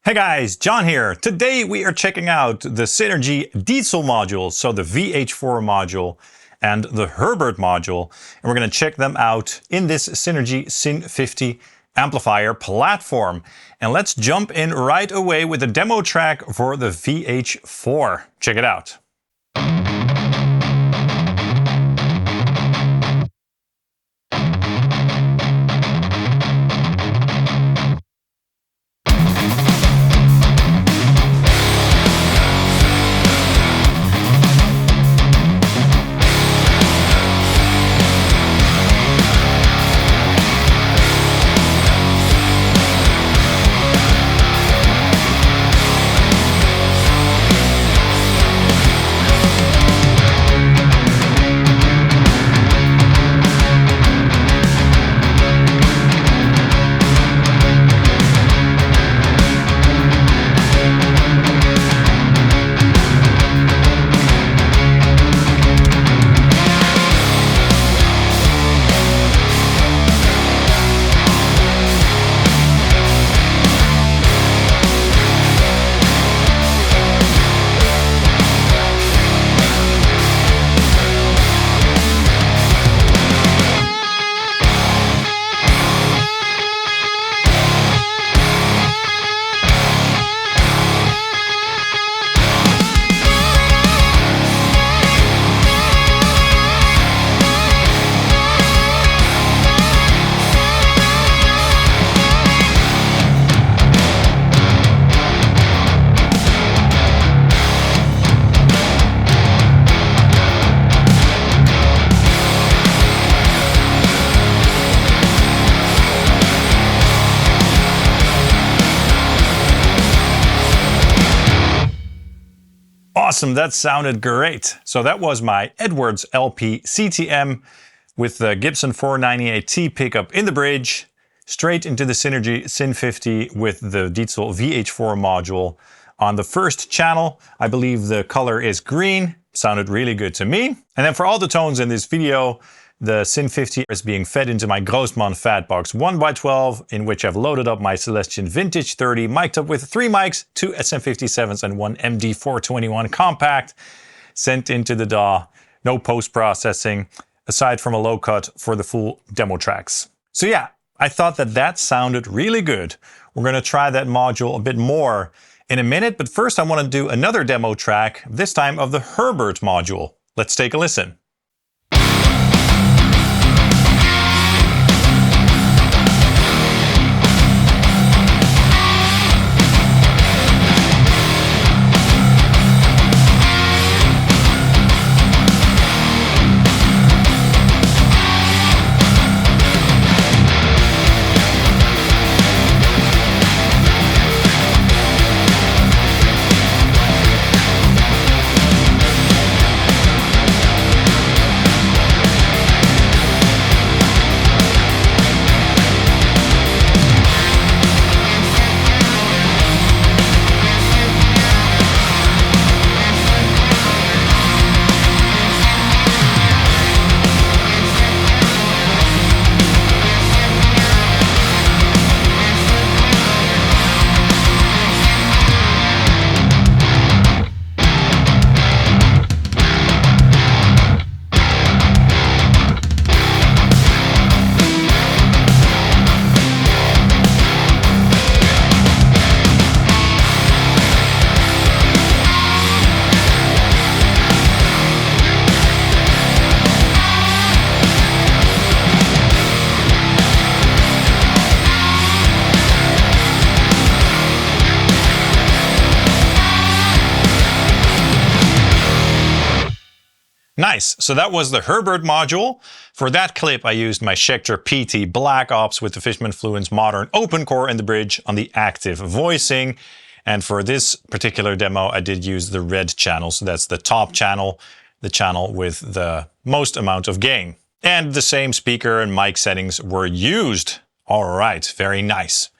Hey guys, John here. Today we are checking out the Synergy Diezel module, so the VH4 module and the Herbert module, and we're going to check them out in this Synergy Syn 50 amplifier platform. And let's jump in right away with the demo track for the VH4. Check it out. Awesome, that sounded great. So that was my Edwards LP-CTM with the Gibson 498T pickup in the bridge, straight into the Synergy Syn 50 with the Diezel VH4 module on the first channel. I believe the color is green. Sounded really good to me. And then for all the tones in this video, the Syn 50 is being fed into my Grossmann Fatbox 1x12, in which I've loaded up my Celestion Vintage 30, mic'd up with 3 mics, 2 SM57s and 1 MD421 Kompakt, sent into the DAW, no post-processing, aside from a low cut for the full demo tracks. So yeah, I thought that sounded really good. We're gonna try that module a bit more in a minute, but first I wanna do another demo track, this time of the Herbert module. Let's take a listen. Nice, so that was the Herbert module. For that clip I used my Schecter PT Black Ops with the Fishman Fluence Modern Open Core in the bridge on the active voicing. And for this particular demo I did use the red channel, so that's the top channel, the channel with the most amount of gain. And the same speaker and mic settings were used. Alright, very nice.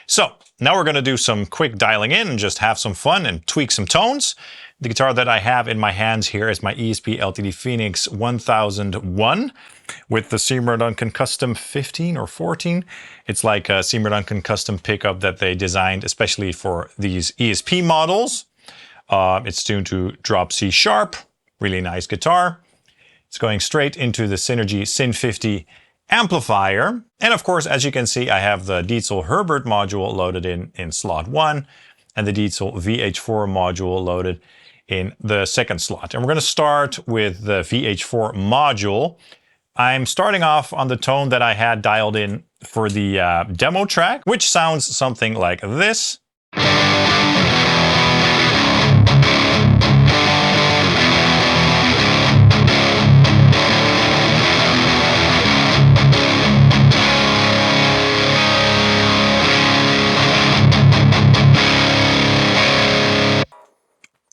So, now we're gonna do some quick dialing in and just have some fun and tweak some tones. The guitar that I have in my hands here is my ESP LTD Phoenix 1001. with the Seymour Duncan Custom 15 or 14. It's like a Seymour Duncan custom pickup that they designed especially for these ESP models. It's tuned to drop C sharp, really nice guitar. It's going straight into the Synergy Syn 50 amplifier. And of course, as you can see, I have the Diezel Herbert module loaded in slot 1 and the Diezel VH4 module loaded in the second slot. And we're going to start with the VH4 module. I'm starting off on the tone that I had dialed in for the demo track, which sounds something like this.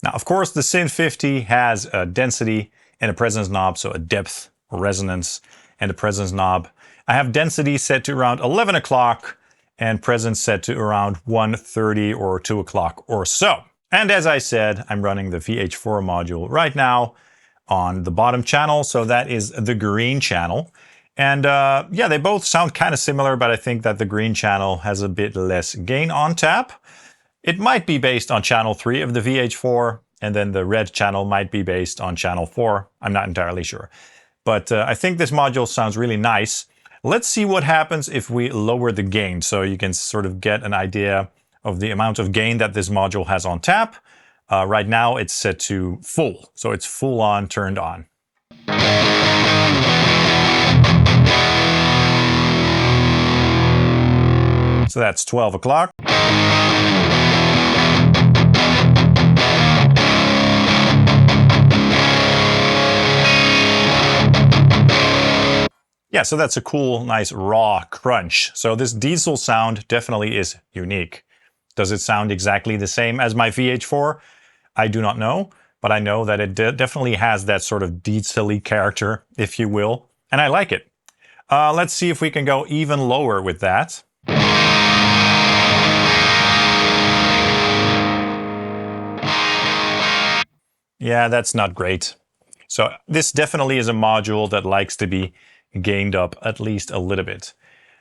Now, of course, the Syn 50 has a density and a presence knob, so a depth, resonance, and a presence knob. I have density set to around 11 o'clock and presence set to around 1:30 or 2 o'clock or so. And as I said, I'm running the VH4 module right now on the bottom channel, so that is the green channel. And yeah, they both sound kind of similar, but I think that the green channel has a bit less gain on tap. It might be based on channel 3 of the VH4, and then the red channel might be based on channel 4. I'm not entirely sure. But I think this module sounds really nice. Let's see what happens if we lower the gain, so you can sort of get an idea of the amount of gain that this module has on tap. Right now it's set to full, so it's full on, turned on. So that's 12 o'clock. Yeah, so that's a cool, nice, raw crunch. So this Diezel sound definitely is unique. Does it sound exactly the same as my VH4? I do not know, but I know that it definitely has that sort of Diezel-y character, if you will, and I like it. Let's see if we can go even lower with that. Yeah, that's not great. So this definitely is a module that likes to be gained up at least a little bit.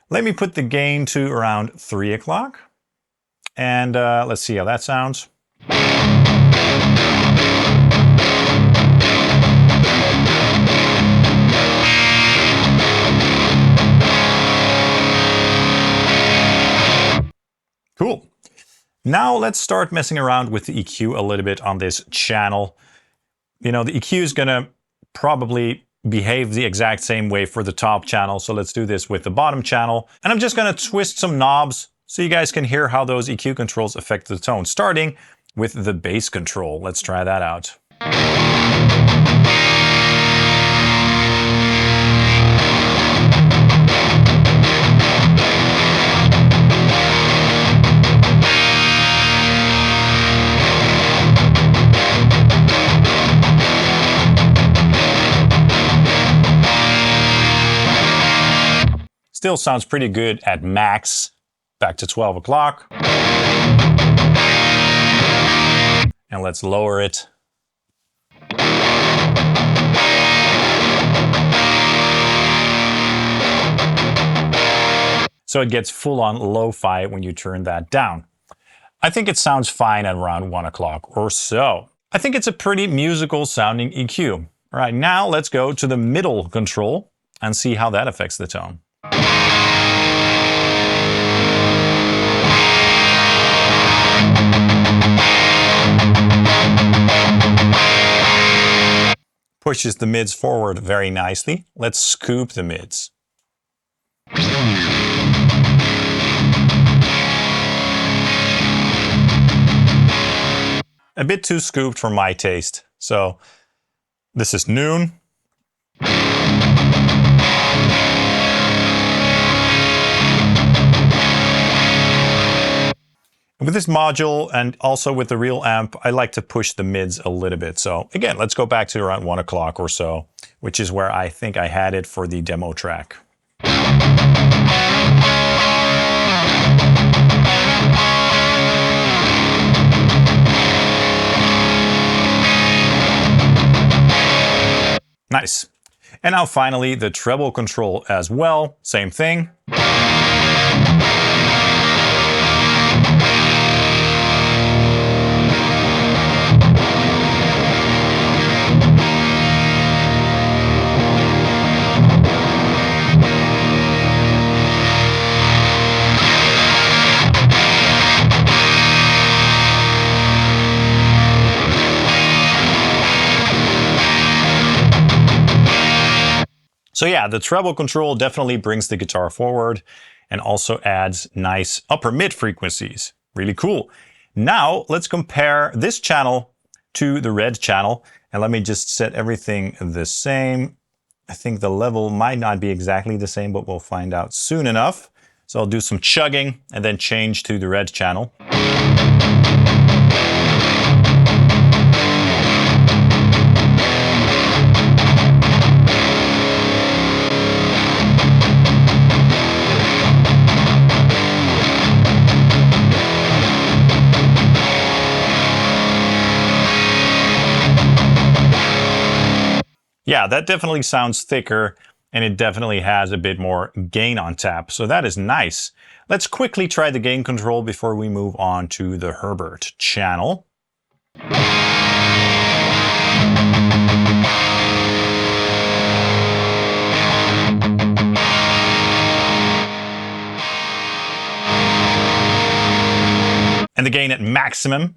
Let me put the gain to around 3 o'clock. And let's see how that sounds. Cool. Now let's start messing around with the EQ a little bit on this channel. You know, the EQ is gonna probably behave the exact same way for the top channel. So let's do this with the bottom channel. And I'm just gonna twist some knobs so you guys can hear how those EQ controls affect the tone, starting with the bass control. Let's try that out. Still sounds pretty good at max. Back to 12 o'clock. And let's lower it. So it gets full on lo-fi when you turn that down. I think it sounds fine at around 1 o'clock or so. I think it's a pretty musical sounding EQ. All right, now let's go to the middle control and see how that affects the tone. Pushes the mids forward very nicely. Let's scoop the mids. A bit too scooped for my taste. So this is noon. With this module and also with the real amp, I like to push the mids a little bit. So again, let's go back to around 1 o'clock or so, which is where I think I had it for the demo track. Nice. And now finally the treble control as well, same thing. So yeah, the treble control definitely brings the guitar forward and also adds nice upper mid frequencies. Really cool. Now let's compare this channel to the red channel, and let me just set everything the same. I think the level might not be exactly the same, but we'll find out soon enough. So I'll do some chugging and then change to the red channel. Yeah, that definitely sounds thicker, and it definitely has a bit more gain on tap, so that is nice. Let's quickly try the gain control before we move on to the Herbert channel. And the gain at maximum.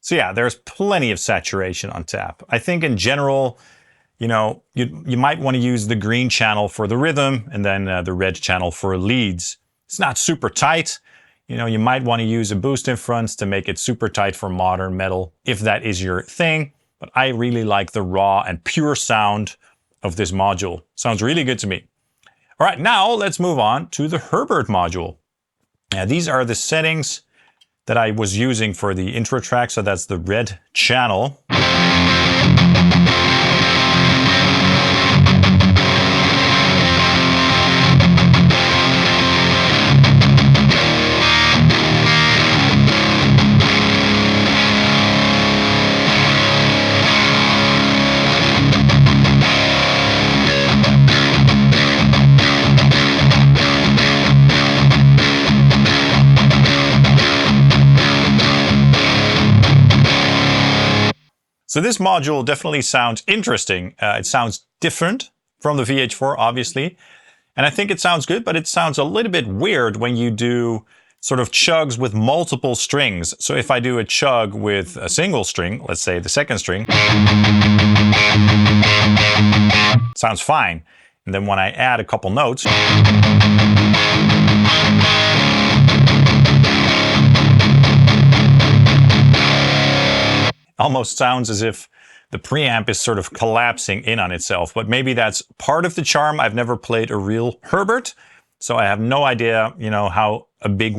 So yeah, there's plenty of saturation on tap. I think in general, you know, you might want to use the green channel for the rhythm and then the red channel for leads. It's not super tight. You know, you might want to use a boost in fronts to make it super tight for modern metal, if that is your thing. But I really like the raw and pure sound of this module. Sounds really good to me. All right, now let's move on to the Herbert module. Now, these are the settings that I was using for the intro track, so that's the red channel. So this module definitely sounds interesting. It sounds different from the VH4, obviously. And I think it sounds good, but it sounds a little bit weird when you do sort of chugs with multiple strings. So if I do a chug with a single string, let's say the second string, sounds fine. And then when I add a couple notes, almost sounds as if the preamp is sort of collapsing in on itself, but maybe that's part of the charm. I've never played a real Herbert, so I have no idea, you know, how a big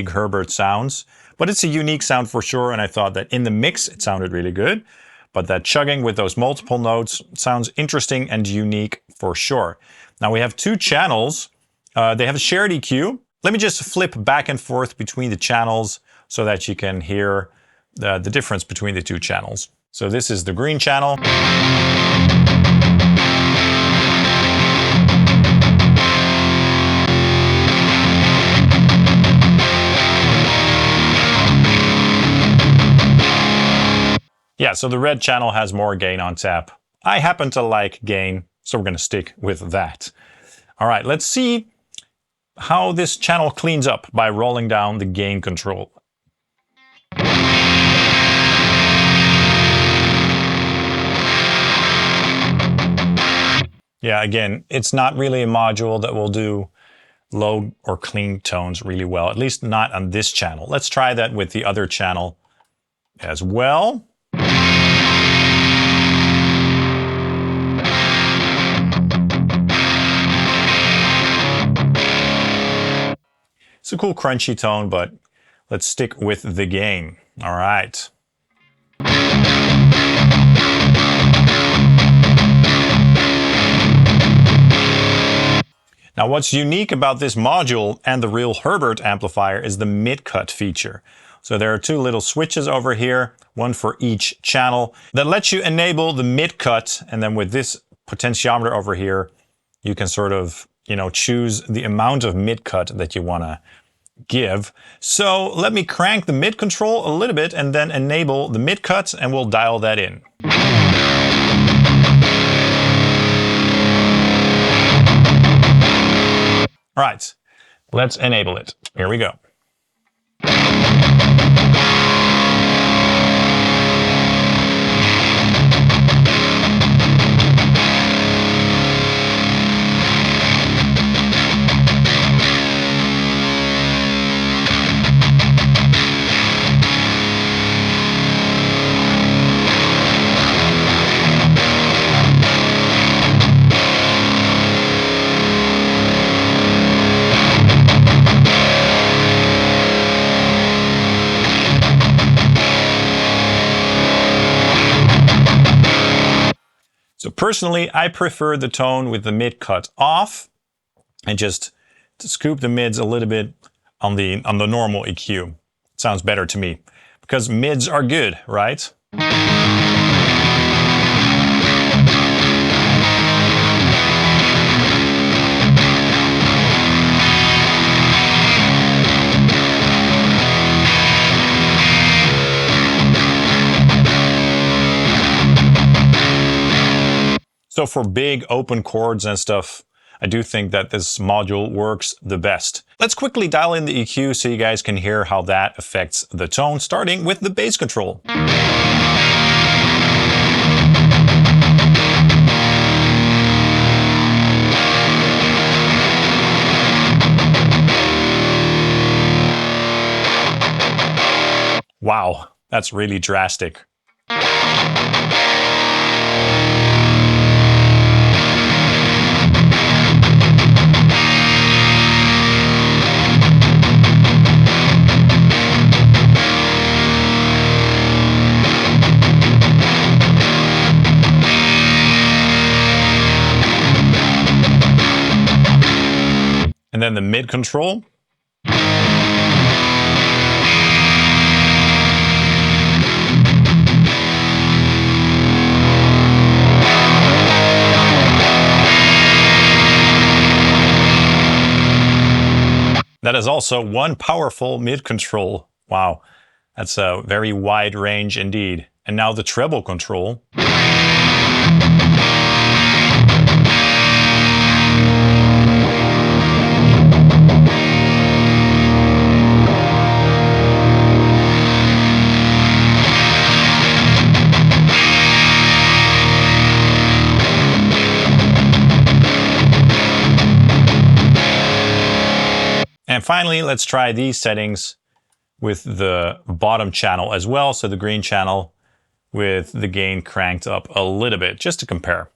Herbert sounds, but it's a unique sound for sure. And I thought that in the mix, it sounded really good, but that chugging with those multiple notes sounds interesting and unique for sure. Now we have two channels. They have a shared EQ. Let me just flip back and forth between the channels so that you can hear the difference between the two channels. So this is the green channel. Yeah, so the red channel has more gain on tap. I happen to like gain, so we're going to stick with that. All right, let's see how this channel cleans up by rolling down the gain control. Yeah, again, it's not really a module that will do low or clean tones really well, at least not on this channel. Let's try that with the other channel as well. It's a cool crunchy tone, but let's stick with the gain. All right. Now what's unique about this module and the real Herbert amplifier is the mid-cut feature. So there are two little switches over here, one for each channel, that lets you enable the mid-cut, and then with this potentiometer over here, you can sort of, choose the amount of mid-cut that you want to give. So let me crank the mid control a little bit and then enable the mid-cut, and we'll dial that in. All right, let's enable it. Here we go. So personally, I prefer the tone with the mid cut off and just to scoop the mids a little bit on the normal EQ. It sounds better to me because mids are good, right? So for big open chords and stuff, I do think that this module works the best. Let's quickly dial in the EQ so you guys can hear how that affects the tone, starting with the bass control. Wow, that's really drastic. And then the mid control. That is also one powerful mid control. Wow, that's a very wide range indeed. And now the treble control. And finally, let's try these settings with the bottom channel as well. So the green channel with the gain cranked up a little bit, just to compare.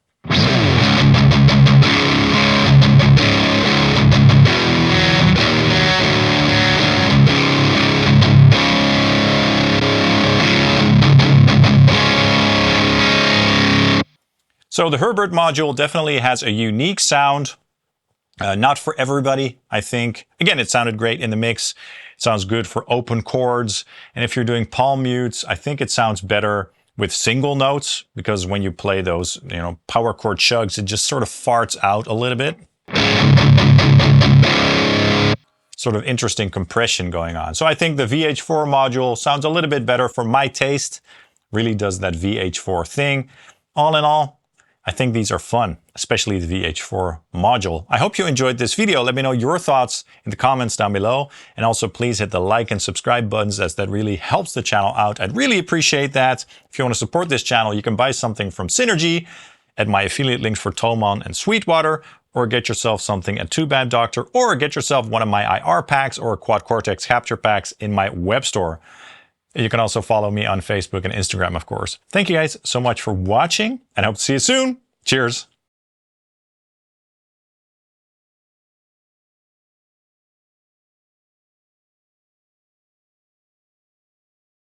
So the Herbert module definitely has a unique sound. Not for everybody, I think. Again, it sounded great in the mix. It sounds good for open chords. And if you're doing palm mutes, I think it sounds better with single notes, because when you play those, power chord chugs, it just sort of farts out a little bit. Sort of interesting compression going on. So I think the VH4 module sounds a little bit better for my taste. Really does that VH4 thing. All in all, I think these are fun, especially the VH4 module. I hope you enjoyed this video. Let me know your thoughts in the comments down below. And also please hit the like and subscribe buttons, as that really helps the channel out. I'd really appreciate that. If you want to support this channel, you can buy something from Synergy at my affiliate links for Thomann and Sweetwater, or get yourself something at Tube Amp Doctor, or get yourself one of my IR packs or Quad Cortex capture packs in my web store. You can also follow me on Facebook and Instagram, of course. Thank you guys so much for watching, and I hope to see you soon. Cheers.